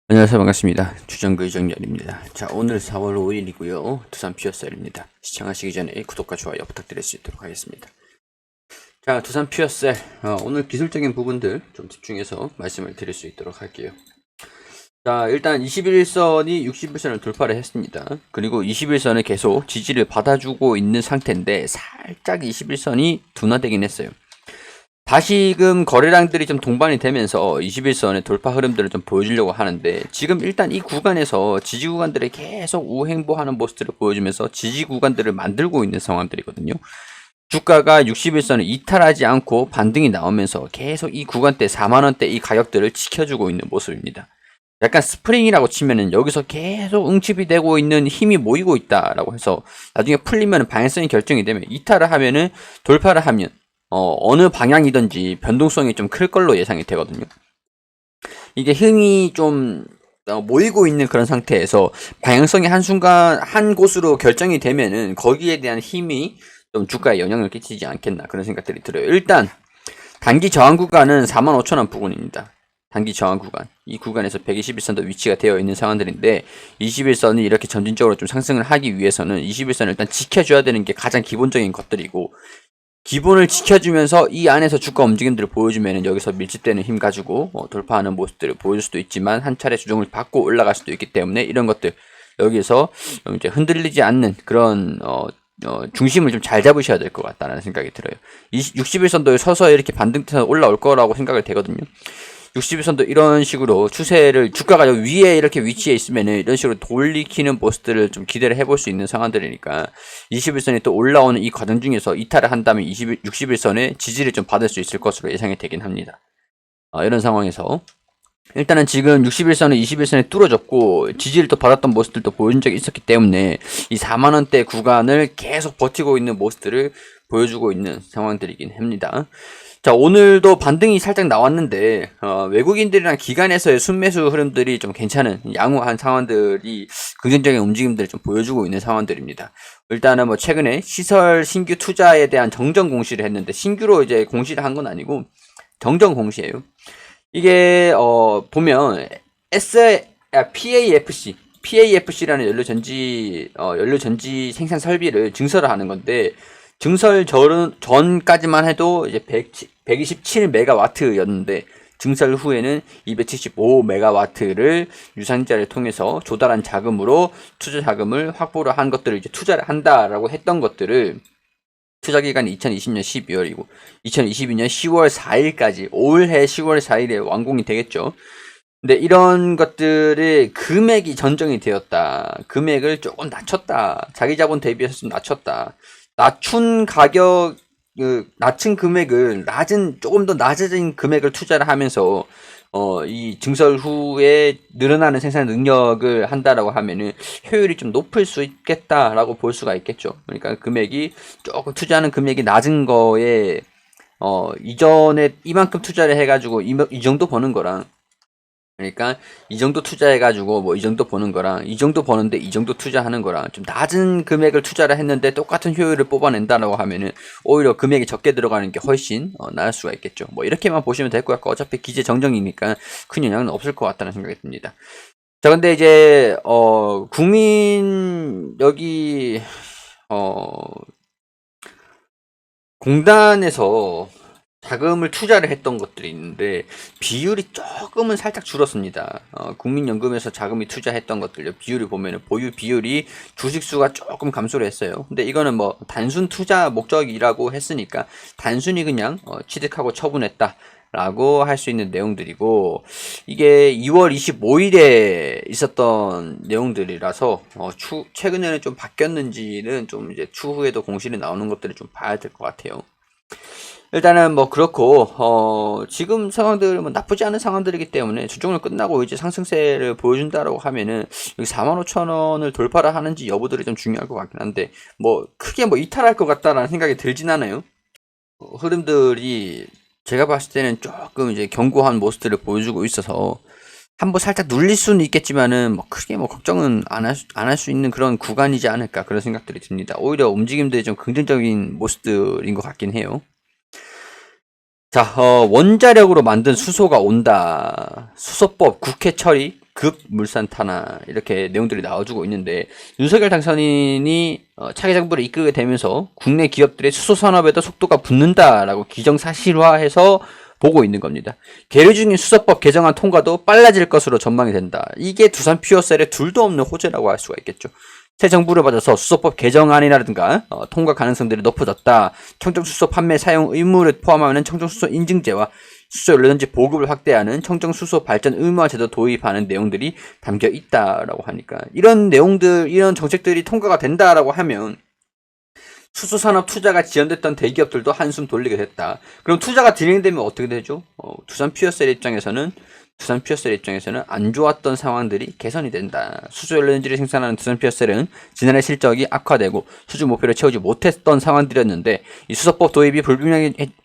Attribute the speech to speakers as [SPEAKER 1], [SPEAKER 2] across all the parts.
[SPEAKER 1] 안녕하세요. 반갑습니다. 주정글 정렬입니다. 자, 오늘 4월 5일이고요. 두산 퓨어셀입니다. 시청하시기 전에 구독과 좋아요 부탁드릴 수 있도록 하겠습니다. 자, 두산 퓨어셀 오늘 기술적인 부분들 좀 집중해서 말씀을 드릴 수 있도록 할게요. 자, 일단 21선이 61선을 돌파를 했습니다. 그리고 21선을 계속 지지를 받아주고 있는 상태인데 살짝 21선이 둔화되긴 했어요. 다시금 거래량들이 좀 동반이 되면서 21선의 돌파 흐름들을 좀 보여주려고 하는데, 지금 일단 이 구간에서 지지 구간들이 계속 우행보하는 모습들을 보여주면서 지지 구간들을 만들고 있는 상황들이거든요. 주가가 61선을 이탈하지 않고 반등이 나오면서 계속 이 구간대 4만원대 이 가격들을 지켜주고 있는 모습입니다. 약간 스프링이라고 치면은 여기서 계속 응집이 되고 있는 힘이 모이고 있다라고 해서 나중에 풀리면 방향성이 결정이 되면 이탈을 하면은, 돌파를 하면 어느 방향이든지 변동성이 좀 클 걸로 예상이 되거든요. 이게 힘이 좀 모이고 있는 그런 상태에서 방향성이 한순간 한 곳으로 결정이 되면은 거기에 대한 힘이 좀 주가에 영향을 끼치지 않겠나 그런 생각들이 들어요. 일단 단기 저항 구간은 45,000원 부근입니다. 단기 저항 구간, 이 구간에서 121선도 위치가 되어 있는 상황들인데, 21선이 이렇게 점진적으로 좀 상승을 하기 위해서는 21선을 일단 지켜줘야 되는 게 가장 기본적인 것들이고, 기본을 지켜주면서 이 안에서 주가 움직임들을 보여주면은 여기서 밀집되는 힘 가지고 돌파하는 모습들을 보여줄 수도 있지만, 한 차례 주종을 받고 올라갈 수도 있기 때문에 이런 것들 여기서 이제 흔들리지 않는 그런 중심을 좀 잘 잡으셔야 될 것 같다는 생각이 들어요. 61선도에 서서 이렇게 반등해서 올라올 거라고 생각을 되거든요. 61선도 이런 식으로 추세를, 주가가 여기 위에 이렇게 위치해 있으면은 이런 식으로 돌리키는 모습들을 좀 기대를 해볼 수 있는 상황들이니까, 21선이 또 올라오는 이 과정 중에서 이탈을 한다면 61선의 지지를 좀 받을 수 있을 것으로 예상이 되긴 합니다. 이런 상황에서 일단은 지금 61선은 21선에 뚫어졌고 지지를 또 받았던 모습들도 보여준 적이 있었기 때문에 이 4만원대 구간을 계속 버티고 있는 모습들을 보여주고 있는 상황들이긴 합니다. 자, 오늘도 반등이 살짝 나왔는데 외국인들이랑 기관에서의 순매수 흐름들이 좀 괜찮은 양호한 상황들이, 긍정적인 움직임들을 좀 보여주고 있는 상황들입니다. 일단은 뭐 최근에 시설 신규 투자에 대한 정정 공시를 했는데, 신규로 이제 공시를 한 건 아니고 정정 공시예요. 이게 보면 PAFC라는 연료전지 생산 설비를 증설을 하는 건데, 증설 전까지만 해도 이제 127메가와트였는데 증설 후에는 275메가와트를 유상자를 통해서 조달한 자금으로 투자 자금을 확보를 한 것들을 이제 투자를 한다라고 했던 것들을, 투자 기간이 2020년 12월이고 2022년 10월 4일까지 올해 10월 4일에 완공이 되겠죠. 근데 이런 것들의 금액이 전정이 되었다. 금액을 조금 낮췄다. 자기 자본 대비해서 좀 낮췄다. 낮춘 가격, 낮춘 금액을 조금 더 낮아진 금액을 투자를 하면서 이 증설 후에 늘어나는 생산 능력을 한다라고 하면은 효율이 좀 높을 수 있겠다라고 볼 수가 있겠죠. 그러니까 금액이 조금, 투자하는 금액이 낮은 거에 이전에 이만큼 투자를 해가지고 이 정도 버는 거랑, 그러니까 이 정도 투자해가지고 뭐 이 정도 버는 거랑, 이 정도 버는데 이 정도 투자하는 거랑 좀 낮은 금액을 투자를 했는데 똑같은 효율을 뽑아낸다라고 하면은 오히려 금액이 적게 들어가는 게 훨씬 나을 수가 있겠죠. 뭐 이렇게만 보시면 될 것 같고, 어차피 기재 정정이니까 큰 영향은 없을 것 같다는 생각이 듭니다. 자, 근데 이제 국민 여기 공단에서 자금을 투자를 했던 것들이 있는데 비율이 조금은 살짝 줄었습니다. 국민연금에서 자금이 투자했던 것들 비율을 보면은 보유 비율이 주식수가 조금 감소를 했어요. 근데 이거는 뭐 단순 투자 목적이라고 했으니까 단순히 그냥 취득하고 처분했다 라고 할 수 있는 내용들이고, 이게 2월 25일에 있었던 내용들이라서 최근에는 좀 바뀌었는지는 좀 이제 추후에도 공실이 나오는 것들을 좀 봐야 될 것 같아요. 일단은 뭐 그렇고, 지금 상황들은 뭐 나쁘지 않은 상황들이기 때문에 주종을 끝나고 이제 상승세를 보여준다라고 하면은 여기 45,000원을 돌파를 하는지 여부들이 좀 중요할 것 같긴 한데, 뭐 크게 뭐 이탈할 것 같다라는 생각이 들진 않아요. 흐름들이 제가 봤을 때는 조금 이제 견고한 모습들을 보여주고 있어서 한번 살짝 눌릴 수는 있겠지만은 뭐 크게 뭐 걱정은 안 할 수 있는 그런 구간이지 않을까 그런 생각들이 듭니다. 오히려 움직임들이 좀 긍정적인 모습들인 것 같긴 해요. 자, 원자력으로 만든 수소가 온다. 수소법 국회 처리. 급 물산 탄화 이렇게 내용들이 나와주고 있는데 윤석열 당선인이 차기 정부를 이끌게 되면서 국내 기업들의 수소 산업에도 속도가 붙는다라고 기정사실화해서 보고 있는 겁니다. 계류 중인 수소법 개정안 통과도 빨라질 것으로 전망이 된다. 이게 두산 퓨어셀의 둘도 없는 호재라고 할 수가 있겠죠. 새 정부를 받아서 수소법 개정안이라든가 통과 가능성들이 높아졌다. 청정수소 판매 사용 의무를 포함하는 청정수소 인증제와 수소 연료전지 보급을 확대하는 청정수소 발전 의무화 제도 도입하는 내용들이 담겨 있다라고 하니까 이런 내용들, 이런 정책들이 통과가 된다라고 하면 수소산업 투자가 지연됐던 대기업들도 한숨 돌리게 됐다. 그럼 투자가 진행되면 어떻게 되죠? 두산 퓨어셀 입장에서는 안 좋았던 상황들이 개선이 된다. 수소 연료전지를 생산하는 두산 퓨어셀은 지난해 실적이 악화되고 수주 목표를 채우지 못했던 상황들이었는데 이 수소법 도입이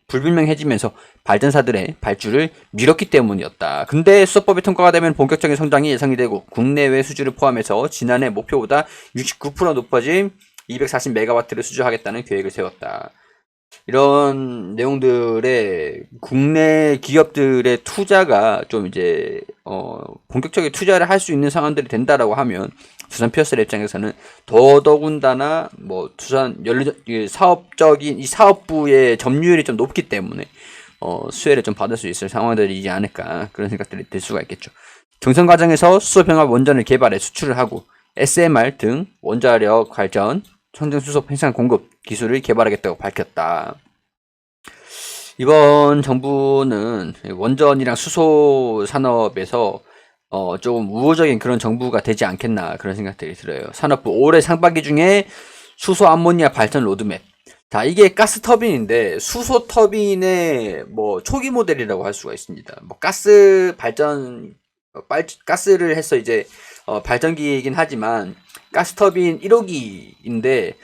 [SPEAKER 1] 불분명해지면서 발전사들의 발주를 미뤘기 때문이었다. 근데 수소법이 통과가 되면 본격적인 성장이 예상이 되고 국내외 수주를 포함해서 지난해 목표보다 69% 높아진 240메가와트를 수주하겠다는 계획을 세웠다. 이런 내용들의 국내 기업들의 투자가 좀 이제 본격적인 투자를 할 수 있는 상황들이 된다라고 하면 두산 퓨어셀 입장에서는 더더군다나 뭐 두산 연료 사업적인 이 사업부의 점유율이 좀 높기 때문에 수혜를 좀 받을 수 있을 상황들이지 않을까 그런 생각들이 들 수가 있겠죠. 정선 과정에서 수소 병합 원전을 개발해 수출을 하고 SMR 등 원자력 발전 청정수소 생산 공급 기술을 개발하겠다고 밝혔다. 이번 정부는 원전이랑 수소 산업에서 조금 우호적인 그런 정부가 되지 않겠나 그런 생각들이 들어요. 산업부 올해 상반기 중에 수소 암모니아 발전 로드맵. 자, 이게 가스 터빈인데 수소 터빈의 뭐 초기 모델이라고 할 수가 있습니다. 뭐 가스 발전 가스를 해서 이제 발전기이긴 하지만 가스터빈 1호기인데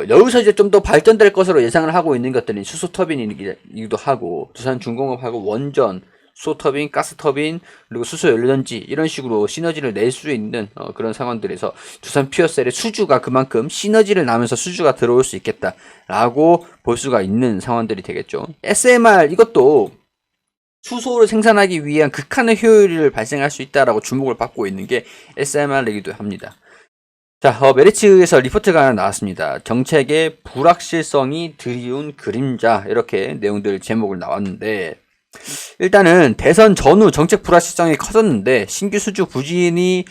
[SPEAKER 1] 여기서 이제 좀 더 발전될 것으로 예상을 하고 있는 것들이 수소터빈이기도 하고 두산중공업하고 원전, 수소터빈, 가스터빈 그리고 수소 연료전지 이런 식으로 시너지를 낼 수 있는 그런 상황들에서 두산 퓨어셀의 수주가 그만큼 시너지를 나면서 수주가 들어올 수 있겠다라고 볼 수가 있는 상황들이 되겠죠. SMR 이것도 수소를 생산하기 위한 극한의 효율을 발생할 수 있다라고 주목을 받고 있는 게 SMR이기도 합니다. 자, 메리츠에서 리포트가 하나 나왔습니다. 정책의 불확실성이 드리운 그림자 이렇게 내용들 제목을 나왔는데 일단은 대선 전후 정책 불확실성이 커졌는데 신규 수주 부진이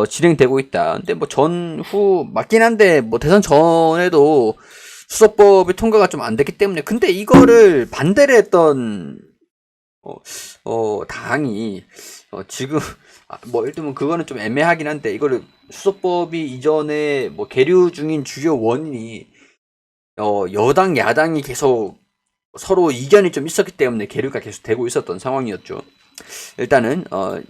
[SPEAKER 1] 진행되고 있다. 근데 뭐 전후 맞긴 한데 뭐 대선 전에도 수소법이 통과가 좀 안 됐기 때문에 근데 이거를 반대를 했던 당이 지금 뭐 예를 들면 그거는 좀 애매하긴 한데 이거를 수소법이 이전에 뭐 계류 중인 주요 원인이 여당 야당이 계속 서로 이견이 좀 있었기 때문에 계류가 계속 되고 있었던 상황이었죠. 일단은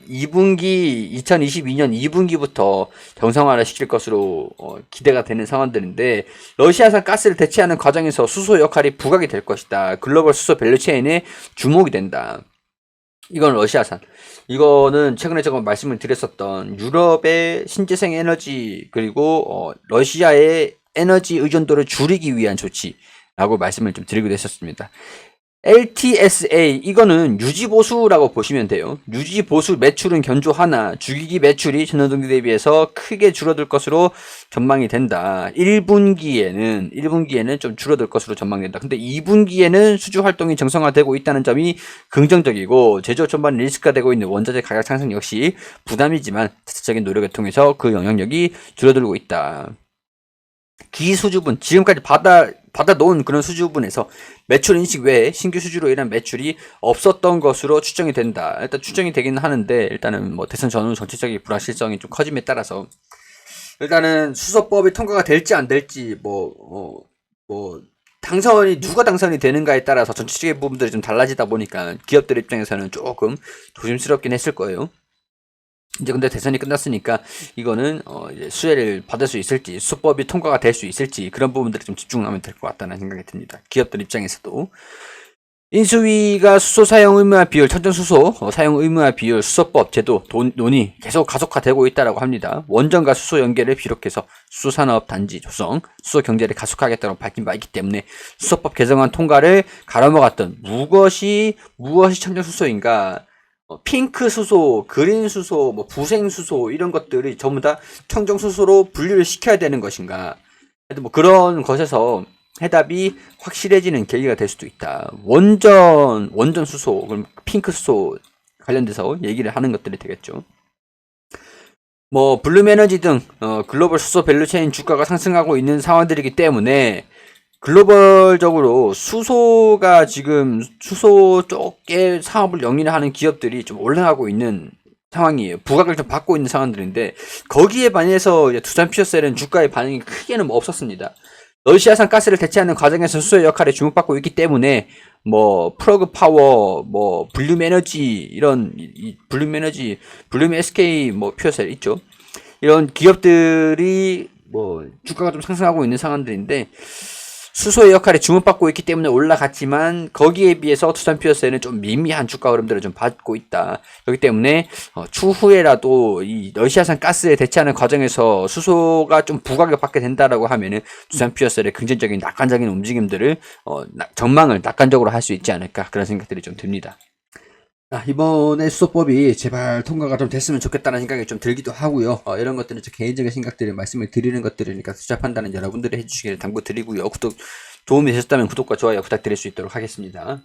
[SPEAKER 1] 2022년 2분기부터 정상화를 시킬 것으로 기대가 되는 상황들인데 러시아산 가스를 대체하는 과정에서 수소 역할이 부각이 될 것이다. 글로벌 수소 밸류체인에 주목이 된다. 이건 러시아산. 이거는 최근에 제가 말씀을 드렸었던 유럽의 신재생 에너지 그리고 러시아의 에너지 의존도를 줄이기 위한 조치라고 말씀을 좀 드리기도 했었습니다. LTSA 이거는 유지보수라고 보시면 돼요. 유지보수 매출은 견조하나 주기기 매출이 전년 동기 대비해서 크게 줄어들 것으로 전망이 된다. 1분기에는 좀 줄어들 것으로 전망된다. 근데 2분기에는 수주 활동이 정상화되고 있다는 점이 긍정적이고 제조업 전반 리스크가 되고 있는 원자재 가격 상승 역시 부담이지만 자체적인 노력을 통해서 그 영향력이 줄어들고 있다. 기수주분 지금까지 받아놓은 그런 수주분에서 매출 인식 외에 신규 수주로 인한 매출이 없었던 것으로 추정이 된다. 일단 추정이 되긴 하는데 일단은 뭐 대선 전후 전체적인 불확실성이 좀 커짐에 따라서 일단은 수소법이 통과가 될지 안 될지 누가 당선이 되는가에 따라서 전체적인 부분들이 좀 달라지다 보니까 기업들 입장에서는 조금 조심스럽긴 했을 거예요. 이제 근데 대선이 끝났으니까 이거는 이제 수혜를 받을 수 있을지 수법이 통과가 될 수 있을지 그런 부분들이 좀 집중하면 될 것 같다는 생각이 듭니다. 기업들 입장에서도 인수위가 수소 사용 의무화 비율, 천정수소 사용 의무화 비율, 수소법 제도 논의 계속 가속화되고 있다고 합니다. 원전과 수소 연계를 비롯해서 수소산업 단지 조성, 수소 경제를 가속화하겠다고 밝힌 바 있기 때문에 수소법 개정안 통과를 가로막았던 무엇이 천정수소인가? 핑크 수소, 그린 수소, 뭐 부생 수소 이런 것들이 전부 다 청정 수소로 분류를 시켜야 되는 것인가? 하여튼 뭐 그런 것에서 해답이 확실해지는 계기가 될 수도 있다. 원전 수소, 그럼 핑크 수소 관련돼서 얘기를 하는 것들이 되겠죠. 뭐 블룸 에너지 등 글로벌 수소 밸류체인 주가가 상승하고 있는 상황들이기 때문에 글로벌적으로 수소가 지금 수소 쪽에 사업을 영위하는 기업들이 좀 올라가고 있는 상황이에요. 부각을 좀 받고 있는 상황들인데 거기에 반해서 두산 피어셀은 주가의 반응이 크게는 뭐 없었습니다. 러시아산 가스를 대체하는 과정에서 수소의 역할에 주목받고 있기 때문에 뭐 플러그 파워, 뭐 블룸 에너지 이런 블룸 에너지, 블룸 SK 뭐 피어셀 있죠. 이런 기업들이 뭐 주가가 좀 상승하고 있는 상황들인데 수소의 역할에 주목받고 있기 때문에 올라갔지만 거기에 비해서 두산 피어스에는 좀 미미한 주가 흐름들을 좀 받고 있다. 그렇기 때문에 추후에라도 이 러시아산 가스에 대체하는 과정에서 수소가 좀 부각을 받게 된다라고 하면은 두산 피어스의 긍정적인 낙관적인 움직임들을 전망을 낙관적으로 할 수 있지 않을까 그런 생각들이 좀 듭니다. 이번에 수소법이 제발 통과가 좀 됐으면 좋겠다는 생각이 좀 들기도 하고요. 이런 것들은 제 개인적인 생각들을 말씀을 드리는 것들이니까 투자 판단은 여러분들이 해주시기를 당부드리고요. 도움이 되셨다면 구독과 좋아요 부탁드릴 수 있도록 하겠습니다.